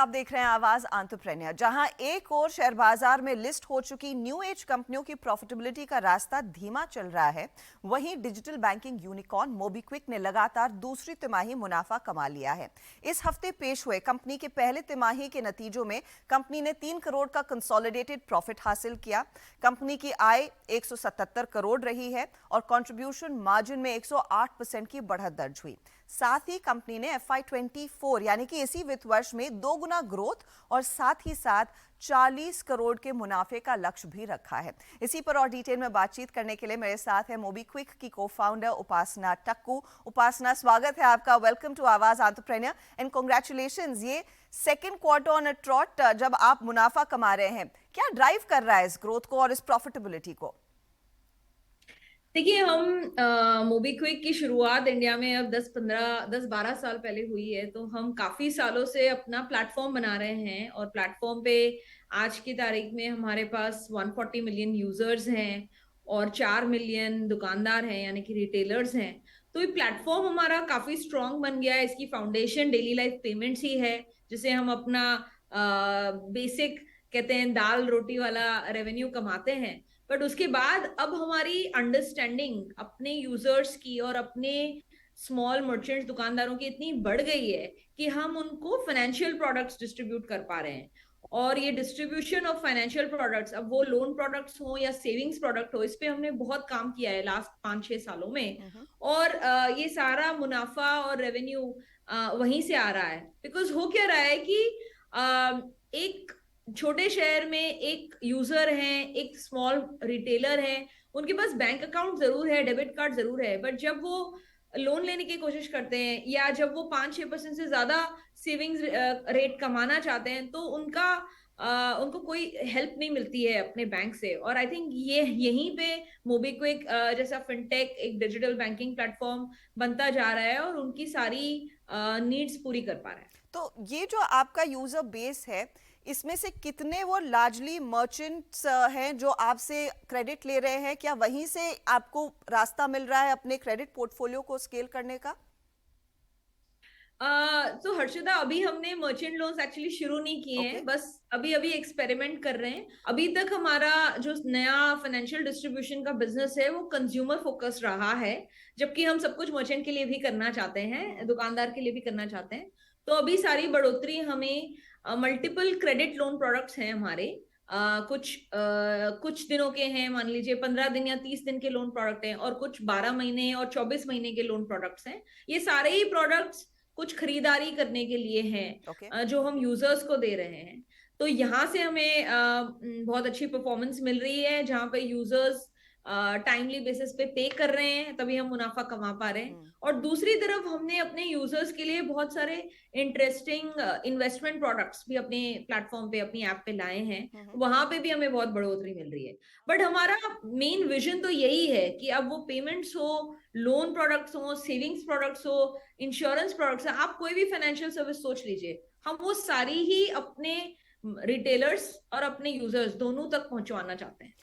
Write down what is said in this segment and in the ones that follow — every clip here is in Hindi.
आप देख रहे हैं आवाज एंटरप्रेन्योर, जहां एक और शेयर बाजार में लिस्ट हो चुकी न्यू एज कंपनियों की प्रॉफिटेबिलिटी का रास्ता धीमा चल रहा है, वहीं डिजिटल बैंकिंग यूनिकॉर्न मोबीक्विक ने लगातार दूसरी तिमाही मुनाफा कमा लिया है। इस हफ्ते पेश हुए कंपनी के पहले तिमाही के नतीजों में कंपनी ने 3 करोड़ का कंसोलिडेटेड प्रॉफिट हासिल किया। कंपनी की आय 177 करोड़ रही है और कंट्रीब्यूशन मार्जिन में 108% की बढ़त दर्ज हुई। साथ ही कंपनी ने FY24 यानी कि इसी वित्त वर्ष में 2 गुना ग्रोथ और साथ ही साथ 40 करोड़ के मुनाफे का लक्ष्य भी रखा है। इसी पर और डिटेल में बातचीत करने के लिए मेरे साथ है मोबीक्विक की को-फाउंडर उपासना टक्कू। उपासना, स्वागत है आपका। वेलकम टू आवाज एंटरप्रेन्योर एंड कांग्रेचुलेशंस। ये second quarter on a trout जब आप मुनाफा कमा रहे हैं, क्या ड्राइव कर रहा है इस ग्रोथ को और इस प्रॉफिटेबिलिटी को? देखिए, हम मोबीक्विक की शुरुआत इंडिया में अब 10-12 साल पहले हुई है। तो हम काफी सालों से अपना प्लेटफॉर्म बना रहे हैं और प्लेटफॉर्म पे आज की तारीख में हमारे पास 140 मिलियन यूजर्स हैं और 4 मिलियन दुकानदार हैं, यानी कि रिटेलर्स हैं। तो ये प्लेटफॉर्म हमारा काफी स्ट्रांग बन गया है। इसकी फाउंडेशन डेली लाइफ पेमेंट्स ही है, जिसे हम अपना बेसिक कहते हैं, दाल रोटी वाला रेवेन्यू कमाते हैं। बट उसके बाद अब हमारी अंडरस्टैंडिंग अपने यूजर्स की और अपने स्मॉल मर्चेंट्स दुकानदारों की इतनी बढ़ गई है कि हम उनको फाइनेंशियल प्रोडक्ट्स डिस्ट्रीब्यूट कर पा रहे हैं। और ये डिस्ट्रीब्यूशन ऑफ फाइनेंशियल प्रोडक्ट्स, अब वो लोन प्रोडक्ट्स हो या सेविंग्स प्रोडक्ट हो, इस पे हमने बहुत काम किया है लास्ट 5-6 सालों में। और ये सारा मुनाफा और रेवेन्यू वहीं से आ रहा है। बिकॉज हो क्या रहा है कि एक छोटे शहर में एक यूजर है, एक स्मॉल रिटेलर है, उनके पास बैंक अकाउंट जरूर है, डेबिट कार्ड जरूर है, बट जब वो लोन लेने की कोशिश करते हैं या जब वो 5-6% से ज्यादा सेविंग्स रेट कमाना चाहते हैं, तो उनको कोई हेल्प नहीं मिलती है अपने बैंक से। और आई थिंक ये यहीं पे मोबीक्विक जैसा फिनटेक एक डिजिटल बैंकिंग प्लेटफॉर्म बनता जा रहा है और उनकी सारी नीड्स पूरी कर पा रहा है। तो ये जो आपका यूजर बेस है, इसमें से कितने वो लार्जली मर्चेंट्स हैं जो आपसे क्रेडिट ले रहे हैं? क्या वहीं से आपको रास्ता मिल रहा है अपने क्रेडिट पोर्टफोलियो को स्केल करने का? तो हर्षिता, अभी हमने मर्चेंट लोन्स एक्चुअली शुरू नहीं किए ओके। हैं, बस अभी अभी एक्सपेरिमेंट कर रहे हैं। अभी तक हमारा जो नया फाइनेंशियल डिस्ट्रीब्यूशन का बिजनेस है वो कंज्यूमर फोकस रहा है, जबकि हम सब कुछ मर्चेंट के लिए भी करना चाहते हैं, दुकानदार के लिए भी करना चाहते हैं। तो अभी सारी बढ़ोतरी हमें मल्टीपल क्रेडिट लोन प्रोडक्ट्स हैं हमारे। कुछ दिनों के हैं, मान लीजिए 15 दिन या 30 दिन के लोन प्रोडक्ट हैं, और कुछ 12 महीने और 24 महीने के लोन प्रोडक्ट्स हैं। ये सारे ही प्रोडक्ट्स कुछ खरीदारी करने के लिए हैं, ओके। जो हम यूजर्स को दे रहे हैं। तो यहाँ से हमें बहुत अच्छी परफॉर्मेंस मिल रही है, जहाँ पे यूजर्स टाइमली बेसिस पे पे कर रहे हैं, तभी हम मुनाफा कमा पा रहे हैं। और दूसरी तरफ हमने अपने यूजर्स के लिए बहुत सारे इंटरेस्टिंग इन्वेस्टमेंट प्रोडक्ट्स भी अपने प्लेटफॉर्म पे, अपनी ऐप पे लाए हैं। वहां पे भी हमें बहुत बढ़ोतरी मिल रही है। बट हमारा मेन विजन तो यही है कि अब वो पेमेंट्स हो, लोन प्रोडक्ट्स हो, सेविंग्स प्रोडक्ट्स हो, इंश्योरेंस प्रोडक्ट्स है, आप कोई भी फाइनेंशियल सर्विस सोच लीजिए, हम वो सारी ही अपने रिटेलर्स और अपने यूजर्स दोनों तक पहुंचवाना चाहते हैं।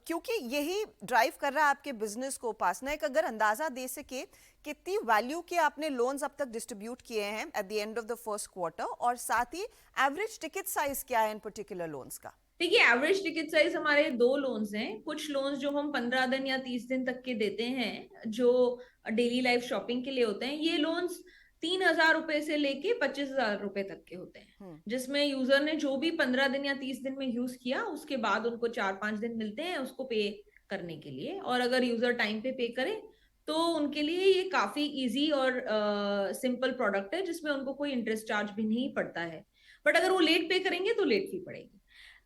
क्योंकि यही ड्राइव कर रहा है आपके बिजनेस को। उपासना, एक अगर अंदाजा दे सके कितनी वैल्यू के आपने लोन्स अब तक डिस्ट्रीब्यूट किए हैं at the end of the first quarter, और साथ ही एवरेज टिकट साइज क्या है इन पर्टिकुलर लोन्स का? देखिए, एवरेज टिकट साइज हमारे 2 लोन्स हैं। कुछ लोन्स जो हम 15 दिन या 30 दिन तक के देते हैं, जो डेली लाइफ शॉपिंग के लिए होते हैं। ये लोन्स 3,000 रुपए से लेके 25,000 रुपए तक के होते हैं, जिसमें यूजर ने जो भी 15 दिन या 30 दिन में यूज किया, उसके बाद उनको 4-5 दिन मिलते हैं उसको पे करने के लिए। और अगर यूजर टाइम पे करे तो उनके लिए ये काफी इजी और सिंपल प्रोडक्ट है, जिसमें उनको कोई इंटरेस्ट चार्ज भी नहीं पड़ता है। बट अगर वो लेट पे करेंगे तो लेट फी पड़ेगी।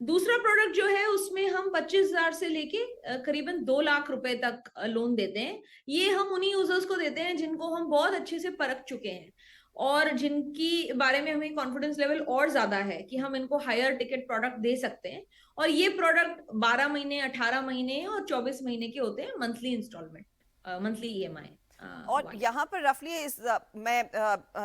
दूसरा प्रोडक्ट जो है, उसमें हम 25,000 से लेके करीबन 2 लाख रुपए तक लोन देते हैं। ये हम उन्हीं यूजर्स को देते हैं जिनको हम बहुत अच्छे से परख चुके हैं और जिनकी बारे में हमें कॉन्फिडेंस लेवल और ज्यादा है कि हम इनको हायर टिकट प्रोडक्ट दे सकते हैं। और ये प्रोडक्ट 12 महीने, 18 महीने और 24 महीने के होते हैं, मंथली इंस्टॉलमेंट, मंथली ईएमआई और वाले। यहाँ पर रफली मैं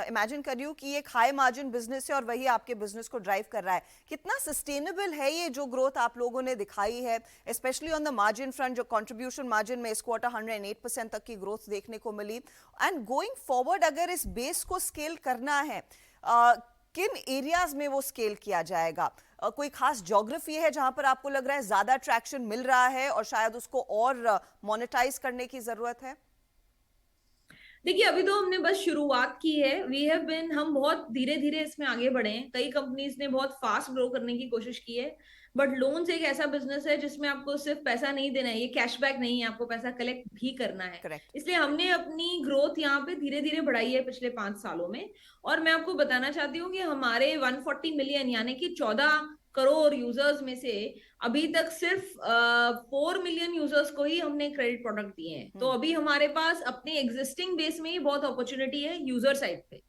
इमेजिन कर रही हूँ कि ये एक हाई मार्जिन बिजनेस है और वही आपके बिजनेस को ड्राइव कर रहा है। कितना सस्टेनेबल है ये जो ग्रोथ आप लोगों ने दिखाई है, specially on the margin front? जो कंट्रीब्यूशन मार्जिन में इस क्वार्टर 108% तक की ग्रोथ देखने को मिली, एंड गोइंग फॉरवर्ड अगर इस बेस को स्केल करना है, किन एरियाज में वो स्केल किया जाएगा? कोई खास ज्योग्राफी है जहां पर आपको लग रहा है ज्यादा ट्रैक्शन मिल रहा है और शायद उसको और मोनेटाइज करने की जरूरत है? देखिए, अभी तो हमने बस शुरुआत की है। वी हैव बिन हम बहुत धीरे धीरे इसमें आगे बढ़े हैं। कई कंपनीज ने बहुत फास्ट ग्रो करने की कोशिश की है, बट लोन्स एक ऐसा बिजनेस है जिसमें आपको सिर्फ पैसा नहीं देना है, ये कैशबैक नहीं है, आपको पैसा कलेक्ट भी करना है। करेक्ट। इसलिए हमने अपनी ग्रोथ यहाँ पे धीरे धीरे बढ़ाई है पिछले 5 सालों में। और मैं आपको बताना चाहती हूँ कि हमारे 140 मिलियन यानी कि 14 करोड़ यूजर्स में से अभी तक सिर्फ 4 मिलियन यूजर्स को ही हमने क्रेडिट प्रोडक्ट दिए हैं। तो अभी हमारे पास अपने एग्जिस्टिंग बेस में ही बहुत अपॉर्चुनिटी है यूजर साइड पे।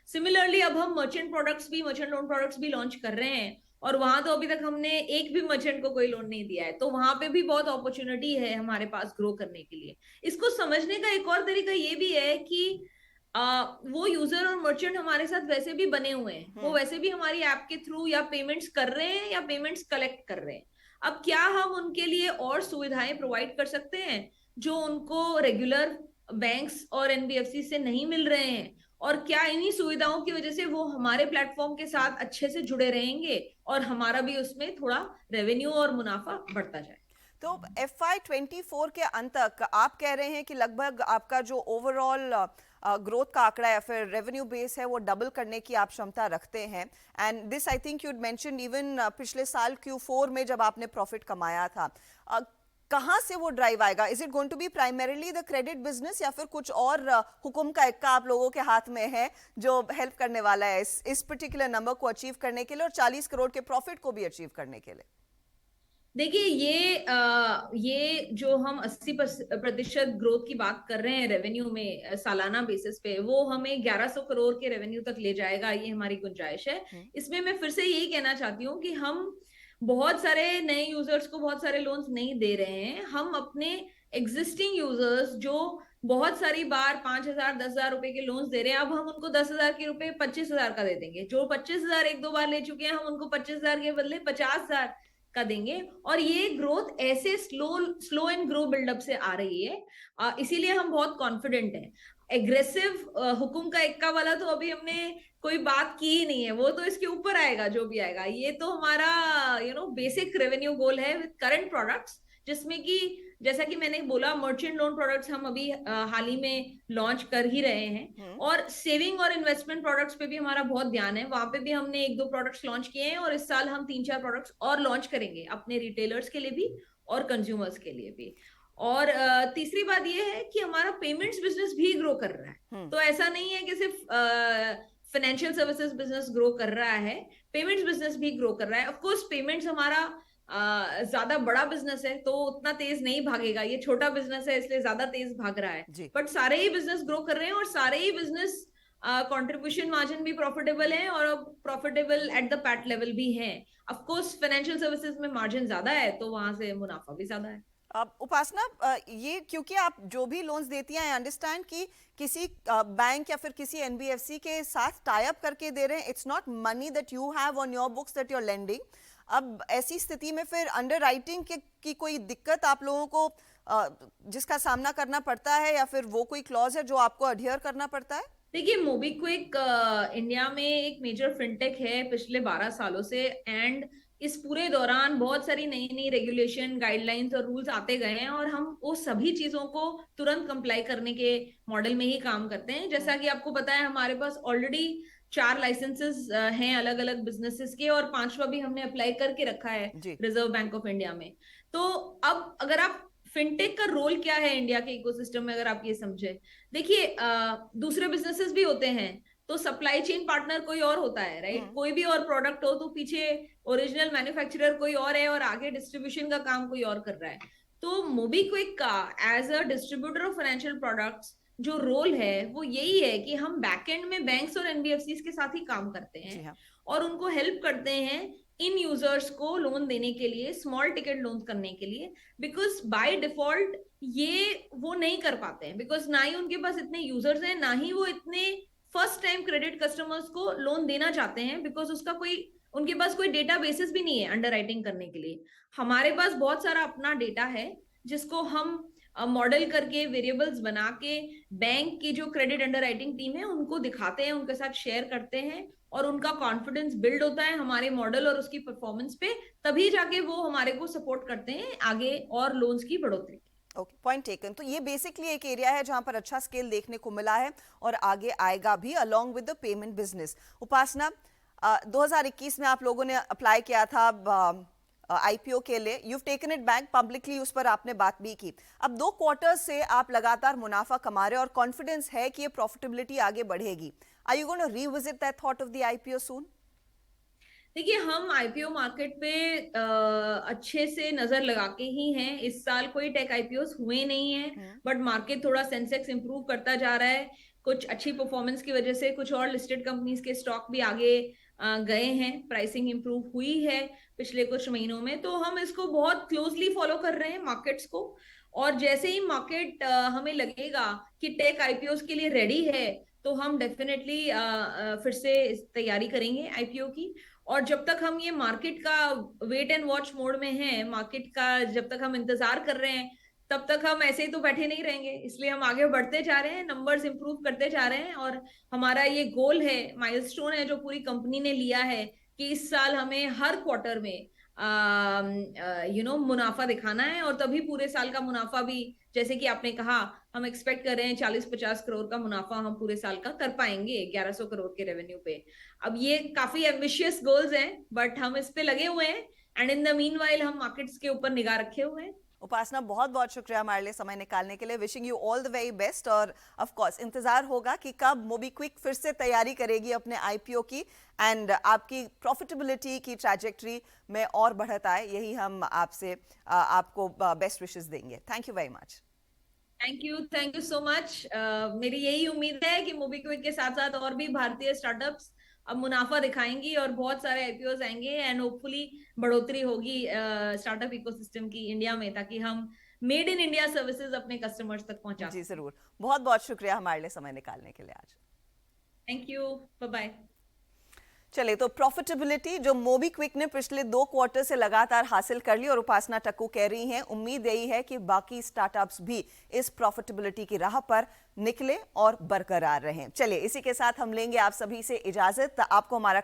सिमिलरली अब हम मर्चेंट लोन प्रोडक्ट्स भी लॉन्च कर रहे हैं, और वहां तो अभी तक हमने एक भी मर्चेंट को कोई लोन नहीं दिया है, तो वहां पे भी बहुत अपॉर्चुनिटी है हमारे पास ग्रो करने के लिए। इसको समझने का एक और तरीका ये भी है कि वो यूजर और मर्चेंट हमारे साथ वैसे भी बने हुए हैं, वो वैसे भी हमारी ऐप के थ्रू या पेमेंट्स कर रहे हैं या पेमेंट्स कलेक्ट कर रहे हैं। अब क्या हम उनके लिए और सुविधाएं प्रोवाइड कर सकते हैं जो उनको रेगुलर बैंक्स और एनबीएफसी से नहीं मिल रहे हैं, और क्या इन्हीं सुविधाओं की वजह से वो हमारे प्लेटफॉर्म के साथ अच्छे से जुड़े रहेंगे और हमारा भी उसमें थोड़ा रेवेन्यू और मुनाफा बढ़ता जाए। तो FY24 के अंत तक आप कह रहे हैं कि लगभग आपका जो ओवरऑल ग्रोथ का आंकड़ा या फिर रेवेन्यू बेस है वो डबल करने की आप क्षमता रखते हैं। And this I think you'd mention even पिछले साल Q4 में जब आपने प्रॉफिट कमाया था। कहाँ से वो ड्राइव आएगा? Is it going to be primarily the credit business या फिर कुछ और हुक्म का इक्का आप लोगों के हाथ में है जो हेल्प करने वाला है इस पर्टिकुलर नंबर को अचीव करने के लिए और 40 करोड़ के प्रॉफिट को भी अचीव करने के लिए? देखिए, ये जो हम 80% ग्रोथ की बात कर रहे हैं रेवेन्यू में सालाना बेसिस पे, वो हमें 1100 करोड़ के रेवेन्यू तक ले जाएगा, ये हमारी गुंजाइश है। इसमें मैं फिर से यही कहना चाहती हूँ कि हम बहुत सारे नए यूजर्स को बहुत सारे लोन्स नहीं दे रहे हैं। हम अपने एग्जिस्टिंग यूजर्स जो बहुत सारी बार 5,000 10,000 रुपए के लोन्स दे रहे हैं, अब हम उनको 10,000 के रुपए 25,000 का दे देंगे। जो 25,000 एक दो बार ले चुके हैं, हम उनको 25,000 के बदले 50,000 का देंगे। और ये ग्रोथ ऐसे स्लो एंड ग्रो बिल्डअप से आ रही है, इसीलिए हम बहुत कॉन्फिडेंट हैं। एग्रेसिव हुकुम का इक्का वाला तो अभी हमने कोई बात की ही नहीं है, वो तो इसके ऊपर आएगा जो भी आएगा। ये तो हमारा बेसिक रेवेन्यू गोल है विद करंट प्रोडक्ट्स, जिसमें कि जैसा कि मैंने बोला, मर्चेंट लोन प्रोडक्ट्स हम अभी हाल ही में लॉन्च कर ही रहे हैं, और सेविंग और इन्वेस्टमेंट प्रोडक्ट्स पे भी हमारा बहुत ध्यान है। वहां पे भी हमने एक दो प्रोडक्ट्स लॉन्च किए हैं, और इस साल हम 3-4 प्रोडक्ट्स और लॉन्च करेंगे अपने रिटेलर्स के लिए भी और कंज्यूमर्स के लिए भी। और तीसरी बात ये है कि हमारा पेमेंट्स बिजनेस भी ग्रो कर रहा है। तो ऐसा नहीं है कि सिर्फ फाइनेंशियल सर्विसेज बिजनेस ग्रो कर रहा है, पेमेंट्स बिजनेस भी ग्रो कर रहा है। ऑफ कोर्स पेमेंट्स हमारा ज्यादा बड़ा बिजनेस है तो उतना तेज नहीं भागेगा, ये छोटा बिजनेस है इसलिए ज्यादा तेज भाग रहा है। बट सारे ही बिजनेस ग्रो कर रहे हैं, और सारे ही बिजनेस कंट्रीब्यूशन मार्जिन भी प्रॉफिटेबल है, और profitable at the PAT level भी है। ऑफ कोर्स फाइनेंशियल सर्विसेज में मार्जिन ज्यादा है तो वहां से मुनाफा भी ज्यादा है। उपासना, ये क्योंकि आप जो भी लोन्स देती हैं, आई अंडरस्टैंड कि किसी बैंक या फिर किसी एनबीएफसी के साथ टाई अप करके दे रहे हैं। It's not money that you have on your books that you are lending. अब ऐसी स्थिति में फिर अंडरराइटिंग की कोई दिक्कत आप लोगों को जिसका सामना करना पड़ता है, या फिर वो कोई क्लॉज है जो आपको अडहियर करना पड़ता है? देखिए, मोबीक्विक इंडिया में एक मेजर फिनटेक है पिछले 12 सालों से, एंड इस पूरे दौरान बहुत सारी नई नई रेगुलेशन, गाइडलाइंस और रूल्स आते गए हैं, और हम वो सभी चीजों को तुरंत कंप्लाई करने के मॉडल में ही काम करते हैं। जैसा कि आपको पता है, हमारे पास ऑलरेडी 4 लाइसेंसेस हैं अलग अलग बिजनेसेस के, और 5वां भी हमने अप्लाई करके रखा है रिजर्व बैंक ऑफ इंडिया में। तो अब अगर आप फिनटेक का रोल क्या है इंडिया के इकोसिस्टम में, अगर आप ये समझे, देखिए दूसरे बिजनेसेस भी होते हैं, तो सप्लाई चेन पार्टनर कोई और होता है, राइट? कोई भी और प्रोडक्ट हो तो पीछे ओरिजिनल मैन्युफैक्चरर कोई और है और आगे डिस्ट्रीब्यूशन का काम कोई और कर रहा है। तो मोबीक्विक का as a distributor of financial products जो रोल है वो यही है कि हम बैकएंड में बैंक्स और एनबीएफसी के साथ ही काम करते हैं, और उनको हेल्प करते हैं इन यूजर्स को लोन देने के लिए, स्मॉल टिकट लोन करने के लिए। बिकॉज बाय डिफॉल्ट ये वो नहीं कर पाते हैं, बिकॉज ना ही उनके पास इतने यूजर्स हैं, ना ही वो इतने फर्स्ट टाइम क्रेडिट कस्टमर्स को लोन देना चाहते हैं, बिकॉज उसका कोई उनके पास कोई डेटा बेसिस भी नहीं है अंडरराइटिंग करने के लिए। हमारे पास बहुत सारा अपना डेटा है जिसको हम मॉडल करके, वेरिएबल्स बना के बैंक की जो क्रेडिट अंडरराइटिंग टीम है उनको दिखाते हैं, उनके साथ शेयर करते हैं, और उनका कॉन्फिडेंस बिल्ड होता है हमारे मॉडल और उसकी परफॉर्मेंस पे, तभी जाके वो हमारे को सपोर्ट करते हैं आगे और लोन्स की बढ़ोतरी। Okay, point taken. तो ये बेसिकली एक एरिया है जहां पर अच्छा स्केल देखने को मिला है और आगे आएगा भी along with the payment business. Upasana, 2021 में आप लोगों ने अप्लाई किया था आईपीओ के लिए, you taken it back publicly, उस पर आपने बात भी की। अब 2 क्वार्टर्स से आप लगातार मुनाफा कमा रहे हैं और कॉन्फिडेंस है कि ये प्रॉफिटेबिलिटी आगे बढ़ेगी। Are you going to revisit that thought of the IPO soon? देखिए, हम आईपीओ मार्केट पे अच्छे से नजर लगा के ही हैं। इस साल कोई टेक आईपीओस हुए नहीं है, बट मार्केट थोड़ा सेंसेक्स इंप्रूव करता जा रहा है। कुछ अच्छी परफॉर्मेंस की वजह से कुछ और लिस्टेड कंपनीज के स्टॉक भी आगे गए हैं, प्राइसिंग इंप्रूव हुई है पिछले कुछ महीनों में। तो हम इसको बहुत क्लोजली फॉलो कर रहे हैं मार्केट्स को, और जैसे ही मार्केट हमें लगेगा कि टेक आईपीओस के लिए रेडी है, तो हम डेफिनेटली फिर से तैयारी करेंगे आईपीओ की। और जब तक हम ये मार्केट का वेट एंड वॉच मोड में हैं, मार्केट का जब तक हम इंतजार कर रहे हैं, तब तक हम ऐसे ही तो बैठे नहीं रहेंगे। इसलिए हम आगे बढ़ते जा रहे हैं, नंबर्स इंप्रूव करते जा रहे हैं, और हमारा ये गोल है, माइलस्टोन है जो पूरी कंपनी ने लिया है कि इस साल हमें हर क्वार्टर में मुनाफा दिखाना है। और तभी पूरे साल का मुनाफा भी, जैसे कि आपने कहा, हम एक्सपेक्ट कर रहे हैं 40-50 करोड़ का मुनाफा हम पूरे साल का कर पाएंगे 1100 करोड़ के रेवेन्यू पे। अब ये काफी एम्बिशियस गोल्स हैं, बट हम इस पे लगे हुए हैं, एंड इन द मीनवाइल हम मार्केट्स के ऊपर निगाह रखे हुए हैं। उपासना, बहुत बहुत शुक्रिया हमारे लिए समय निकालने के लिए। Wishing you all the very best, और ऑफ कोर्स इंतजार होगा कि कब मोबीक्विक फिर से तैयारी करेगी अपने आईपीओ की, एंड आपकी प्रॉफिटेबिलिटी की ट्रैजेक्टरी में और बढ़त आए। यही हम आपसे आपको बेस्ट विशेस देंगे। Thank you very much. Thank you so much. मेरी यही उम्मीद है कि मोबीक्विक के साथ साथ और भी भारतीय स्टार्टअप्स अब मुनाफा दिखाएंगी और बहुत सारे आईपीओस आएंगे, एंड होपफुली बढ़ोतरी होगी स्टार्टअप इकोसिस्टम की इंडिया में, ताकि हम मेड इन इंडिया सर्विसेज अपने कस्टमर्स तक पहुंचा जी सकें। जरूर, बहुत बहुत शुक्रिया हमारे लिए समय निकालने के लिए आज। Thank you, bye bye. चलिए, तो प्रॉफिटेबिलिटी जो मोबीक्विक ने पिछले 2 क्वार्टर से लगातार हासिल कर ली, और उपासना टक्कू कह रही हैं उम्मीद यही है कि बाकी स्टार्टअप्स भी इस प्रॉफिटेबिलिटी की राह पर निकले और बरकरार रहें। चलिए, इसी के साथ हम लेंगे आप सभी से इजाजत। आपको हमारा